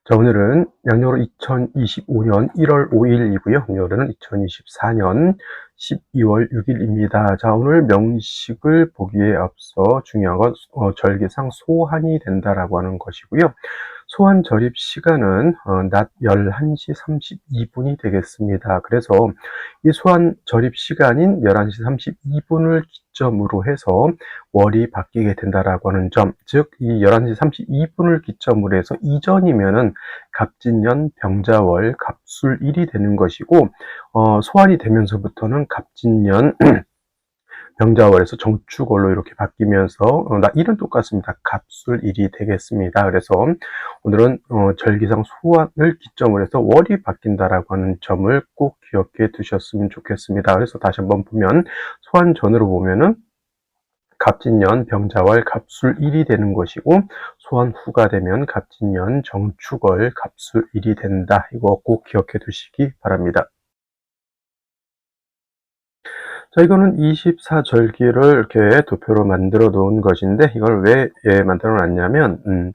자, 오늘은 양력으로 2025년 1월 5일이고요. 음력으로는 2024년 12월 6일입니다. 자, 오늘 명식을 보기에 앞서 중요한 건 절기상 소환이 된다라고 하는 것이고요. 소환 절입 시간은 낮 11시 32분이 되겠습니다. 그래서 이 소환 절입 시간인 11시 32분을 기점으로 해서 월이 바뀌게 된다라고 하는 점, 즉 이 11시 32분을 기점으로 해서 이전이면은 갑진년 병자월 갑술일이 되는 것이고, 소환이 되면서부터는 갑진년 병자월에서 정축월로 이렇게 바뀌면서 일은 똑같습니다. 갑술일이 되겠습니다. 그래서 오늘은 절기상 소환을 기점으로 해서 월이 바뀐다라고 하는 점을 꼭 기억해 두셨으면 좋겠습니다. 그래서 다시 한번 보면 소환 전으로 보면은 갑진년 병자월 갑술일이 되는 것이고, 소환 후가 되면 갑진년 정축월 갑술일이 된다. 이거 꼭 기억해 두시기 바랍니다. 자, 이거는 24절기를 이렇게 도표로 만들어 놓은 것인데, 이걸 왜 만들어 놨냐면,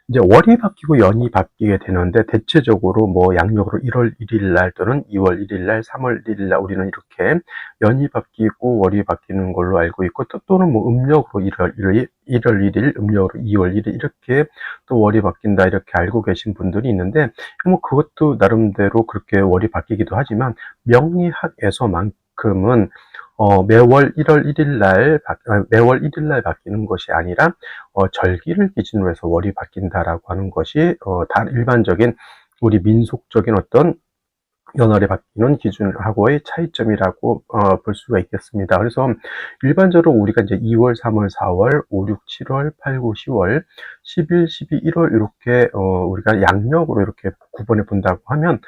이제 월이 바뀌고 연이 바뀌게 되는데, 대체적으로 뭐 양력으로 1월 1일 날 또는 2월 1일 날, 3월 1일 날 우리는 이렇게 연이 바뀌고 월이 바뀌는 걸로 알고 있고, 또는 뭐 음력으로 1월 1일, 음력으로 2월 1일 이렇게 또 월이 바뀐다 이렇게 알고 계신 분들이 있는데, 뭐 그것도 나름대로 그렇게 월이 바뀌기도 하지만 명리학에서만큼은 매월 1월 1일 날, 매월 1일 날 바뀌는 것이 아니라, 절기를 기준으로 해서 월이 바뀐다라고 하는 것이, 일반적인 우리 민속적인 어떤 연월에 바뀌는 기준하고의 차이점이라고 볼 수가 있겠습니다. 그래서 일반적으로 우리가 이제 2월, 3월, 4월, 5, 6, 7월, 8, 9, 10월, 11, 12, 1월 이렇게 우리가 양력으로 이렇게 구분해 본다고 하면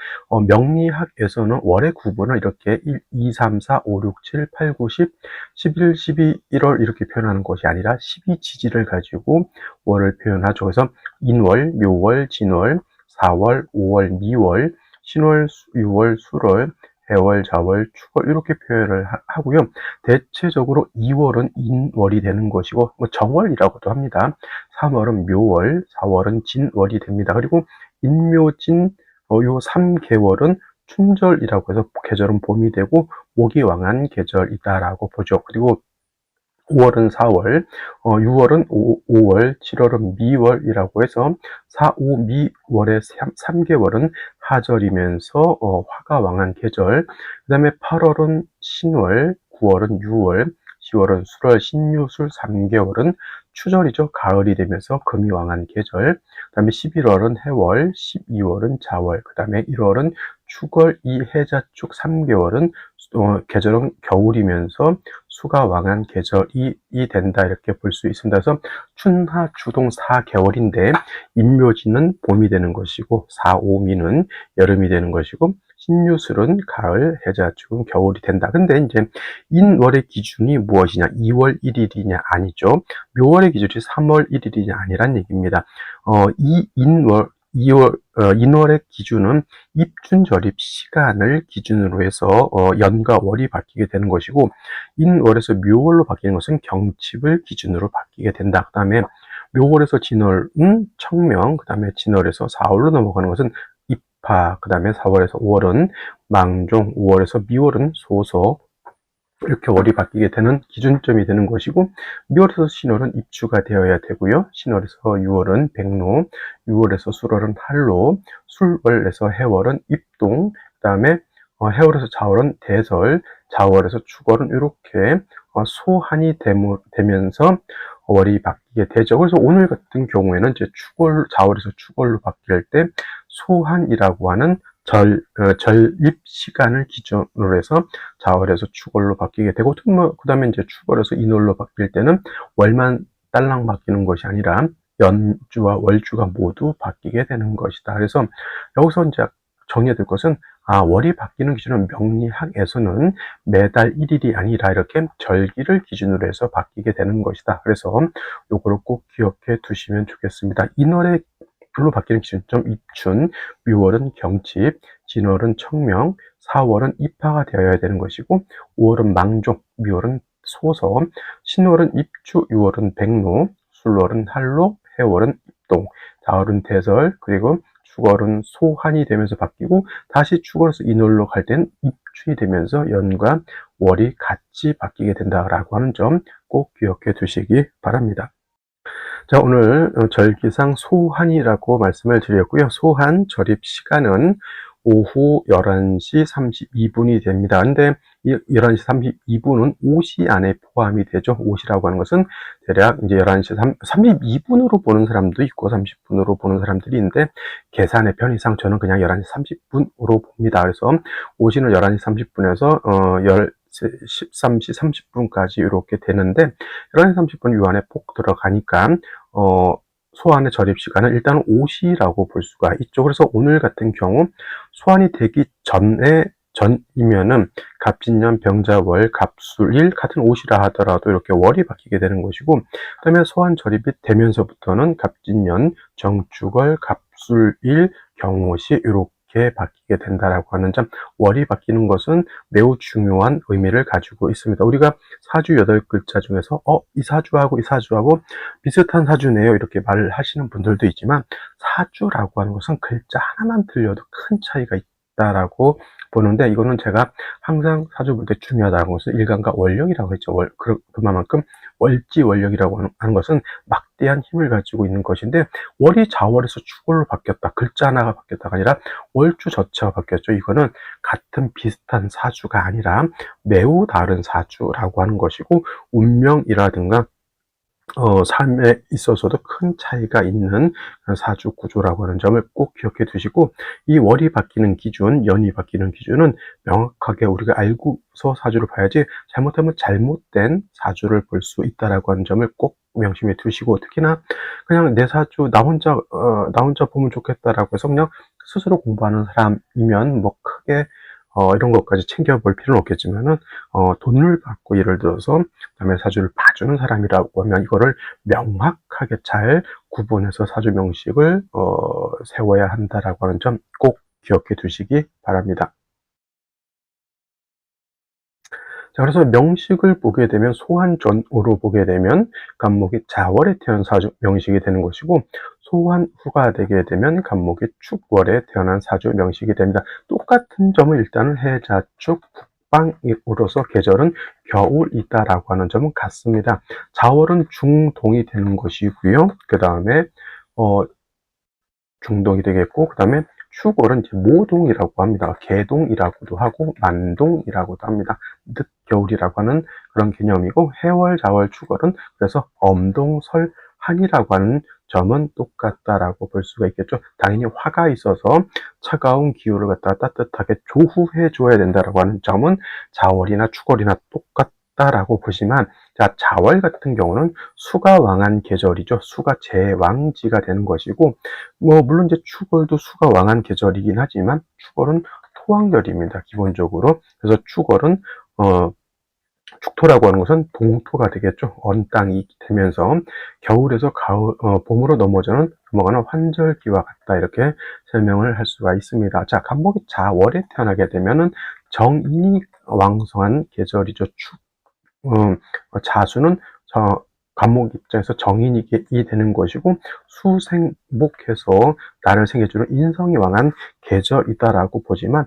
명리학에서는 월의 구분을 이렇게 1, 2, 3, 4, 5, 6, 7, 8, 9, 10, 11, 12, 1월 이렇게 표현하는 것이 아니라 12지지를 가지고 월을 표현하죠. 그래서 인월, 묘월, 진월, 4월, 5월, 미월, 신월, 유월, 술월, 해월, 자월, 축월 이렇게 표현을 하고요. 대체적으로 2월은 인월이 되는 것이고 정월이라고도 합니다. 3월은 묘월, 4월은 진월이 됩니다. 그리고 인묘진 요 3개월은 춘절이라고 해서 계절은 봄이 되고 목이 왕한 계절이다라고 보죠. 그리고 5월은 4월, 6월은 5월, 7월은 미월이라고 해서 4, 5, 미월의 3개월은 하절이면서 화가 왕한 계절, 그 다음에 8월은 신월, 9월은 6월, 10월은 술월, 신유술 3개월은 추절이죠. 가을이 되면서 금이 왕한 계절, 그 다음에 11월은 해월, 12월은 자월, 그 다음에 1월은 축월, 이해자축 3개월은 계절은 겨울이면서 수가 왕한 계절이 된다 이렇게 볼 수 있습니다. 그래서 춘하 추동 4개월인데 인묘지는 봄이 되는 것이고 4, 5미는 여름이 되는 것이고 신유술은 가을, 해자축은 겨울이 된다. 근데 이제 인월의 기준이 무엇이냐? 2월 1일이냐? 아니죠. 묘월의 기준이 3월 1일이냐? 아니란 얘기입니다. 이 인월의 기준은 입춘 절입 시간을 기준으로 해서 연과 월이 바뀌게 되는 것이고, 인월에서 묘월로 바뀌는 것은 경칩을 기준으로 바뀌게 된다. 그 다음에 묘월에서 진월은 청명, 그 다음에 진월에서 사월로 넘어가는 것은 입하, 그 다음에 4월에서 5월은 망종, 5월에서 미월은 소서, 이렇게 월이 바뀌게 되는 기준점이 되는 것이고, 미월에서 신월은 입추가 되어야 되고요. 신월에서 6월은 백로, 6월에서 술월은 할로, 술월에서 해월은 입동, 그 다음에 해월에서 자월은 대설, 자월에서 축월은 이렇게 소한이 되면서 월이 바뀌게 되죠. 그래서 오늘 같은 경우에는 이제 자월에서 축월로 바뀔 때 소한이라고 하는 절입 시간을 기준으로 해서 자월에서 축월로 바뀌게 되고, 그 다음에 이제 축월에서 인월로 바뀔 때는 월만 딸랑 바뀌는 것이 아니라 연주와 월주가 모두 바뀌게 되는 것이다. 그래서 여기서 이제 정해야 될 것은, 월이 바뀌는 기준은 명리학에서는 매달 1일이 아니라 이렇게 절기를 기준으로 해서 바뀌게 되는 것이다. 그래서 요거를 꼭 기억해 두시면 좋겠습니다. 인월의 불로 바뀌는 기준점 입춘, 묘월은 경칩, 진월은 청명, 4월은 입하가 되어야 되는 것이고, 5월은 망종, 미월은 소서, 신월은 입추, 6월은 백로, 술월은 할로, 해월은 입동, 자월은 대설, 그리고 축월은 소한이 되면서 바뀌고 다시 축월에서 인월로 갈 때는 입춘이 되면서 연과 월이 같이 바뀌게 된다라고 하는 점 꼭 기억해 두시기 바랍니다. 자, 오늘 절기상 소한이라고 말씀을 드렸고요. 소한 절입 시간은 오후 11시 32분이 됩니다. 근데 이 11시 32분은 오시 안에 포함이 되죠. 오시라고 하는 것은 대략 이제 11시 32분으로 보는 사람도 있고 30분으로 보는 사람들이 있는데 계산의 편의상 저는 그냥 11시 30분으로 봅니다. 그래서 오시는 11시 30분에서 13시 30분까지 이렇게 되는데 11시 30분 요 안에 폭 들어가니까 소환의 절입 시간은 일단 오시라고 볼 수가 있죠. 그래서 오늘 같은 경우 소환이 되기 전이면은 갑진년, 병자월, 갑술일 같은 오시라 하더라도 이렇게 월이 바뀌게 되는 것이고, 그다음에 소환 절입이 되면서부터는 갑진년, 정축월, 갑술일, 경오시 이렇게 바뀌게 된다라고 하는 점, 월이 바뀌는 것은 매우 중요한 의미를 가지고 있습니다. 우리가 사주 8글자 중에서 이 사주하고 이 사주하고 비슷한 사주네요 이렇게 말을 하시는 분들도 있지만 사주라고 하는 것은 글자 하나만 틀려도 큰 차이가 있다라고 보는데, 이거는 제가 항상 사주 볼 때 중요하다는 것은 일간과 원력이라고 했죠. 그만큼 월지원력이라고 하는 것은 막대한 힘을 가지고 있는 것인데, 월이 자월에서 축월로 바뀌었다, 글자 하나가 바뀌었다가 아니라 월주 자체가 바뀌었죠. 이거는 같은 비슷한 사주가 아니라 매우 다른 사주라고 하는 것이고, 운명이라든가 삶에 있어서도 큰 차이가 있는 사주 구조라고 하는 점을 꼭 기억해 두시고, 이 월이 바뀌는 기준, 연이 바뀌는 기준은 명확하게 우리가 알고서 사주를 봐야지 잘못하면 잘못된 사주를 볼 수 있다라고 하는 점을 꼭 명심해 두시고, 특히나 그냥 내 사주 나 혼자 보면 좋겠다라고 해서 그냥 스스로 공부하는 사람이면 뭐 크게 이런 것까지 챙겨볼 필요는 없겠지만은, 돈을 받고 예를 들어서 남의 사주를 봐주는 사람이라고 하면 이거를 명확하게 잘 구분해서 사주 명식을, 세워야 한다라고 하는 점 꼭 기억해 두시기 바랍니다. 자, 그래서 명식을 보게 되면 소환전으로 보게 되면 간목이 자월에 태어난 사주 명식이 되는 것이고, 소환후가 되게 되면 간목이 축월에 태어난 사주 명식이 됩니다. 똑같은 점을 일단은 해자축 북방으로서 계절은 겨울이다라고 하는 점은 같습니다. 자월은 중동이 되는 것이고요. 그 다음에 중동이 되겠고, 그 다음에 축월은 이제 모동이라고 합니다. 개동이라고도 하고 만동이라고도 합니다. 늦겨울이라고 하는 그런 개념이고, 해월, 자월, 축월은 그래서 엄동, 설, 한이라고 하는 점은 똑같다라고 볼 수가 있겠죠. 당연히 화가 있어서 차가운 기후를 갖다가 따뜻하게 조후해 줘야 된다라고 하는 점은 자월이나 축월이나 똑같다라고 보시면, 자, 자월 같은 경우는 수가 왕한 계절이죠. 수가 제왕지가 되는 것이고, 물론 이제 축월도 수가 왕한 계절이긴 하지만 축월은 토왕절입니다, 기본적으로. 그래서 축월은 축토라고 하는 것은 동토가 되겠죠. 언 땅이 되면서 겨울에서 봄으로 넘어가는 환절기와 같다, 이렇게 설명을 할 수가 있습니다. 자, 간목이 자월에 태어나게 되면은 정인이 왕성한 계절이죠. 자수는 간목 입장에서 정인이 되는 것이고, 수생목해서 나를 생겨주는 인성이 왕한 계절이다라고 보지만,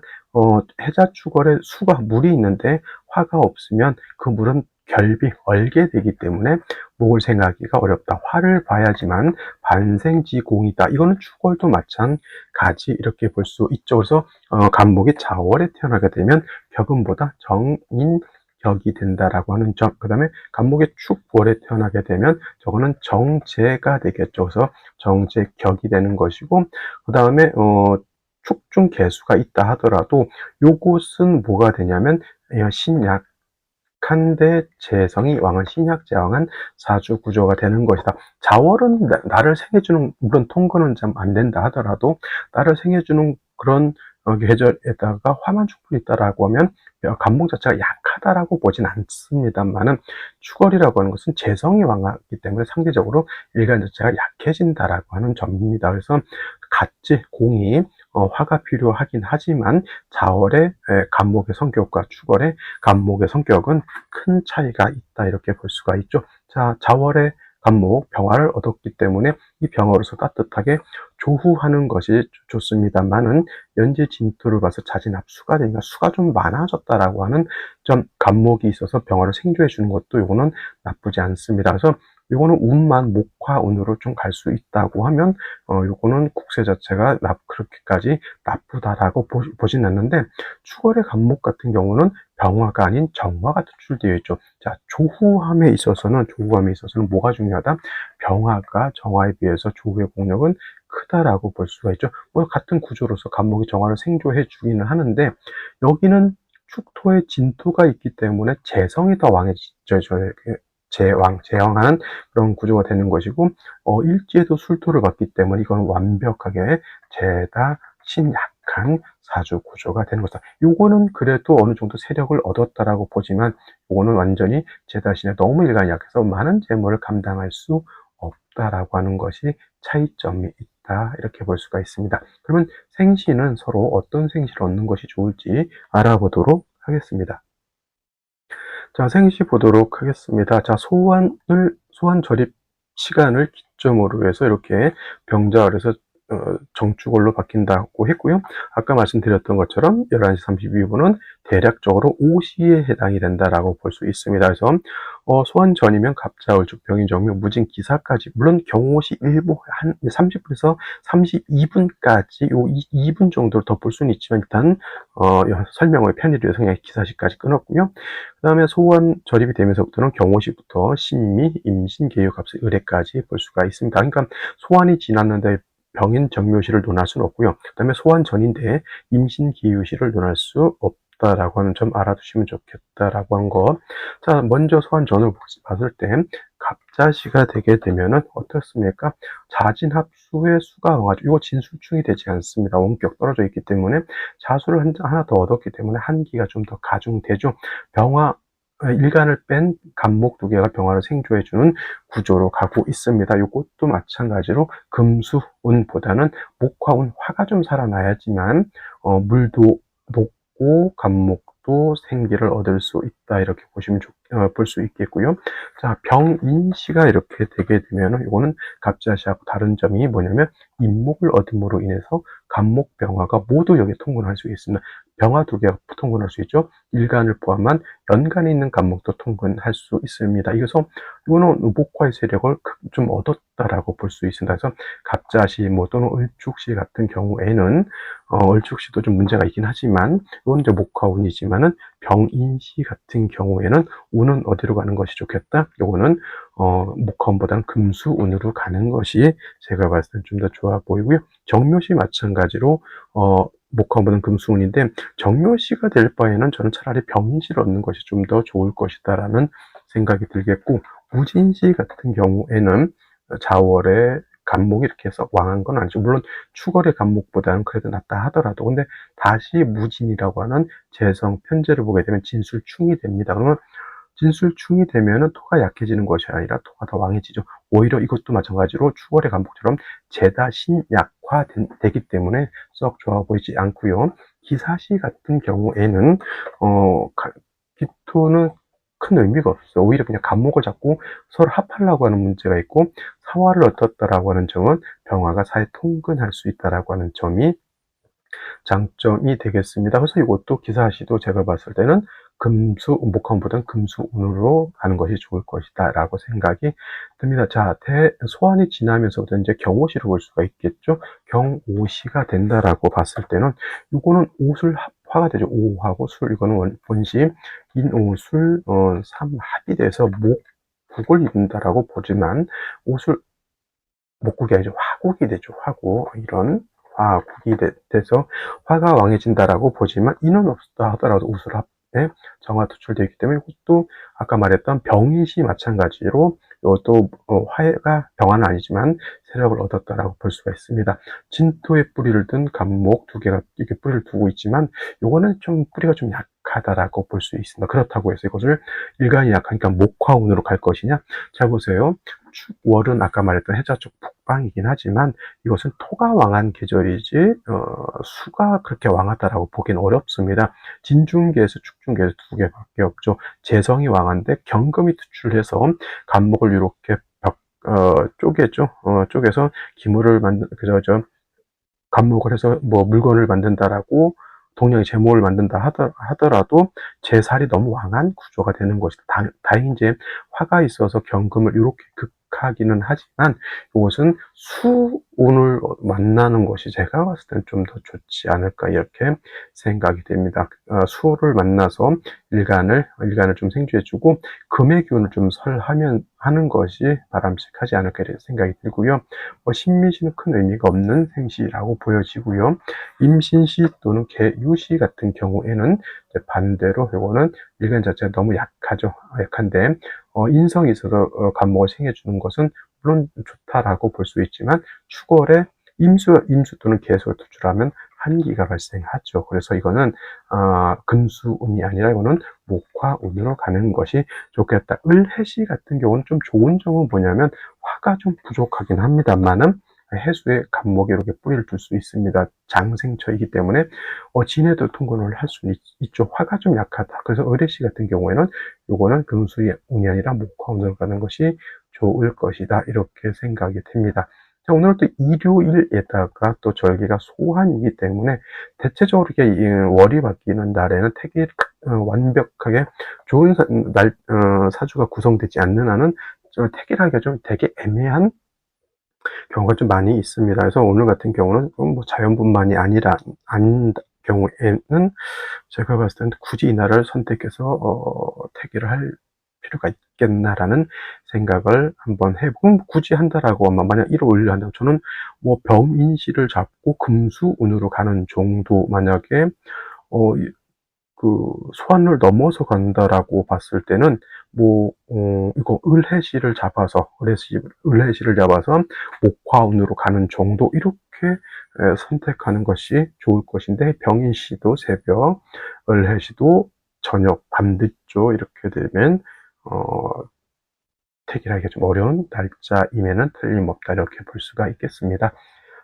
해자축월에 수가 물이 있는데 화가 없으면 그 물은 결비, 얼게 되기 때문에 목을 생하기가 어렵다. 화를 봐야지만 반생지공이다. 이거는 축월도 마찬가지 이렇게 볼 수 있죠. 그래서 간목이 자월에 태어나게 되면 격음보다 정인 격이 된다라고 하는 점, 그 다음에 간목의 축월에 태어나게 되면 저거는 정제가 되겠죠. 그래서 정제격이 되는 것이고, 그 다음에 축중 개수가 있다 하더라도 요것은 뭐가 되냐면 신약한데 재성이 왕한, 신약재왕한 사주 구조가 되는 것이다. 자월은 나를 생해주는, 물론 통근은 좀 안 된다 하더라도 나를 생해주는 그런 계절에다가 화만 충분히 있다라고 하면 간목 자체가 약하다라고 보진 않습니다만은, 축월이라고 하는 것은 재성이 왕하기 때문에 상대적으로 일간 자체가 약해진다라고 하는 점입니다. 그래서 같이 공이 화가 필요하긴 하지만 자월의 간목의 성격과 축월의 간목의 성격은 큰 차이가 있다, 이렇게 볼 수가 있죠. 자, 자월의 간목, 병화를 얻었기 때문에 이 병화로서 따뜻하게 조후하는 것이 좋습니다만은 연재 진토를 봐서 자진합수가 되니까 수가 좀 많아졌다라고 하는 좀 간목이 있어서 병화를 생조해 주는 것도 요거는 나쁘지 않습니다. 그래서 요거는 운만 목화운으로 좀 갈 수 있다고 하면 요거는 국세 자체가 그렇게까지 나쁘다라고 보진 않는데, 추월의 간목 같은 경우는 병화가 아닌 정화가 투출되어 있죠. 자, 조후함에 있어서는 뭐가 중요하다? 병화가 정화에 비해서 조후의 공력은 크다라고 볼 수가 있죠. 뭐 같은 구조로서 간목이 정화를 생조해 주기는 하는데, 여기는 축토에 진토가 있기 때문에 재성이 더 왕해져요. 제왕하는 그런 구조가 되는 것이고, 일지에도 술토를 받기 때문에 이건 완벽하게 재다 신약한 사주 구조가 되는 것이다. 요거는 그래도 어느 정도 세력을 얻었다라고 보지만, 요거는 완전히 재다신에 너무 일간이 약해서 많은 재물을 감당할 수 없다라고 하는 것이 차이점이 있다, 이렇게 볼 수가 있습니다. 그러면 생시는 서로 어떤 생시를 얻는 것이 좋을지 알아보도록 하겠습니다. 자, 생시 보도록 하겠습니다. 자, 소환 절입 시간을 기점으로 해서 이렇게 병자를 해서 정축월로 바뀐다고 했고요. 아까 말씀드렸던 것처럼 11시 32분은 대략적으로 오시에 해당이 된다라고 볼 수 있습니다. 그래서 소환 전이면 갑자, 을축, 병인, 정묘, 무진, 기사까지, 물론 경호시 일부 한 30분에서 32분까지 요 2분 정도를 더 볼 수는 있지만, 일단 설명의 편의를 위해서 그냥 기사시까지 끊었고요. 그 다음에 소환 절입이 되면서부터는 경호시부터 신미, 임신, 계유, 갑수, 의례까지 볼 수가 있습니다. 그러니까 소환이 지났는데 병인, 정묘시를 논할 수는 없고요. 그 다음에 소환 전인데 임신, 기유시를 논할 수 없다라고 하는 점 알아두시면 좋겠다라고 한 것. 자, 먼저 소환 전을 봤을 때 갑자시가 되게 되면은 어떻습니까? 자진합수의 수가 왕하죠. 이거 진술충이 되지 않습니다. 원격 떨어져 있기 때문에 자수를 하나 더 얻었기 때문에 한기가 좀 더 가중되죠. 병화 일간을 뺀 간목 두 개가 병화를 생조해주는 구조로 가고 있습니다. 이것도 마찬가지로 금수운보다는 목화운, 화가 좀 살아나야지만 물도 녹고 간목도 생기를 얻을 수 있다, 이렇게 보시면 볼 수 있겠고요. 자, 병인시가 이렇게 되게 되면 이거는 갑자시하고 다른 점이 뭐냐면 인목을 얻음으로 인해서 간목 병화가 모두 여기에 통근할 수 있습니다. 병화 두 개가 통근할 수 있죠. 일간을 포함한 연간에 있는 간목도 통근할 수 있습니다. 이래서 이거는 목화의 세력을 좀 얻었다라고 볼 수 있습니다. 그래서 갑자시 또는 을축시 같은 경우에는 을축시도 좀 문제가 있긴 하지만 이건 이제 목화운이지만은 병인시 같은 경우에는 운은 어디로 가는 것이 좋겠다? 요거는 목화운보다는 금수운으로 가는 것이 제가 봤을 때 좀 더 좋아 보이고요. 정묘시 마찬가지로 목화운보다는 금수운인데, 정묘시가 될 바에는 저는 차라리 병인시를 얻는 것이 좀 더 좋을 것이다라는 생각이 들겠고, 무진시 같은 경우에는 자월에 간목이 이렇게 해서 왕한 건 아니죠. 물론 추월의 간목보다는 그래도 낫다 하더라도, 근데 다시 무진이라고 하는 재성 편제를 보게 되면 진술충이 됩니다. 그러면 진술충이 되면은 토가 약해지는 것이 아니라 토가 더 왕해지죠. 오히려 이것도 마찬가지로 추월의 간목처럼 재다 신약화되기 때문에 썩 좋아 보이지 않고요. 기사시 같은 경우에는 기토는 큰 의미가 없어요. 오히려 그냥 간목을 잡고 서로 합하려고 하는 문제가 있고, 사화를 얻었다라고 하는 점은 병화가 사회 통근할 수 있다라고 하는 점이 장점이 되겠습니다. 그래서 이것도 기사시도 제가 봤을 때는 목화운보다는 금수운으로 가는 것이 좋을 것이다 라고 생각이 듭니다. 자, 소환이 지나면서부터 이제 경오시로 볼 수가 있겠죠. 경오시가 된다라고 봤을 때는 이거는 오술 화가 되죠. 오하고 술, 이거는 원시 인오술 삼합이 돼서 목국을 이룬다라고 보지만, 오술 목국이 아니죠. 화국이 되죠. 화국, 이런 화국이 돼서 화가 왕해진다라고 보지만, 이는 없다 하더라도 우술합에 정화 투출되어 있기 때문에 이것도 아까 말했던 병인시 마찬가지로 이것도 화가 병화는 아니지만 세력을 얻었다라고 볼 수가 있습니다. 진토에 뿌리를 든 간목 두 개가 이렇게 뿌리를 두고 있지만, 이거는 좀 뿌리가 좀 약하다라고 볼 수 있습니다. 그렇다고 해서 이것을 일간이 약하니까 목화운으로 갈 것이냐? 잘 보세요. 축월은 아까 말했던 해자 쪽 북방이긴 하지만 이것은 토가 왕한 계절이지 수가 그렇게 왕하다라고 보기는 어렵습니다. 진중계에서 축중계에서 두 개밖에 없죠. 재성이 왕한데 경금이 투출해서 간목을 이렇게 쪼개죠. 쪼개서 기물을 간목을 해서 뭐 물건을 만든다라고 동양의 제목을 만든다 하더라도 제살이 너무 왕한 구조가 되는 것이다. 다행히 이제 화가 있어서 경금을 이렇게 극하기는 하지만 이것은 수운을 만나는 것이 제가 봤을 때는 좀 더 좋지 않을까 이렇게 생각이 됩니다. 수를 만나서 일간을 좀 생주해주고 금의 기운을 좀 하는 것이 바람직하지 않을까 이렇게 생각이 들고요. 신미시는 큰 의미가 없는 생시라고 보여지고요. 임신시 또는 개유시 같은 경우에는 반대로 이거는 일간 자체가 너무 약한데 인성이 있어서 간목을 생해주는 것은 물론 좋다라고 볼 수 있지만 축월에 임수 또는 개수를 투출하면 한기가 발생하죠. 그래서 이거는 금수운이 아니라 이거는 목화운으로 가는 것이 좋겠다. 을해시 같은 경우는 좀 좋은 점은 뭐냐면 화가 좀 부족하긴 합니다만은 해수에 간목에 이렇게 뿌리를 둘 수 있습니다. 장생처이기 때문에 진해도 통근을 할 수 있죠. 화가 좀 약하다. 그래서 을해시 같은 경우에는 요거는 금수운이 아니라 목화운으로 가는 것이 좋을 것이다. 이렇게 생각이 됩니다. 자, 오늘 또 일요일에다가 또 절기가 소환이기 때문에 대체적으로 이렇게 월이 바뀌는 날에는 되게 완벽하게 좋은 사주가 구성되지 않는 한은 태길하기가 좀 되게 애매한 경우가 좀 많이 있습니다. 그래서 오늘 같은 경우는 뭐 자연분만이 아니라 경우에는 제가 봤을 때는 굳이 이 날을 선택해서 태기를 할 필요가 있겠나라는 생각을 한번 해보고, 굳이 한다라고 하면 만약 1월 5일 한다고 저는 뭐 병인시를 잡고 금수운으로 가는 정도, 만약에 소환을 넘어서 간다라고 봤을 때는 이거 을해시를 잡아서 목화운으로 가는 정도, 이렇게 선택하는 것이 좋을 것인데, 병인시도 새벽, 을해시도 저녁 밤늦죠. 이렇게 되면 택일하기가 좀 어려운 날짜임에는 틀림없다, 이렇게 볼 수가 있겠습니다.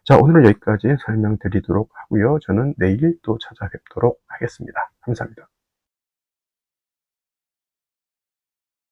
자, 오늘은 여기까지 설명드리도록 하고요. 저는 내일 또 찾아뵙도록 하겠습니다. 감사합니다.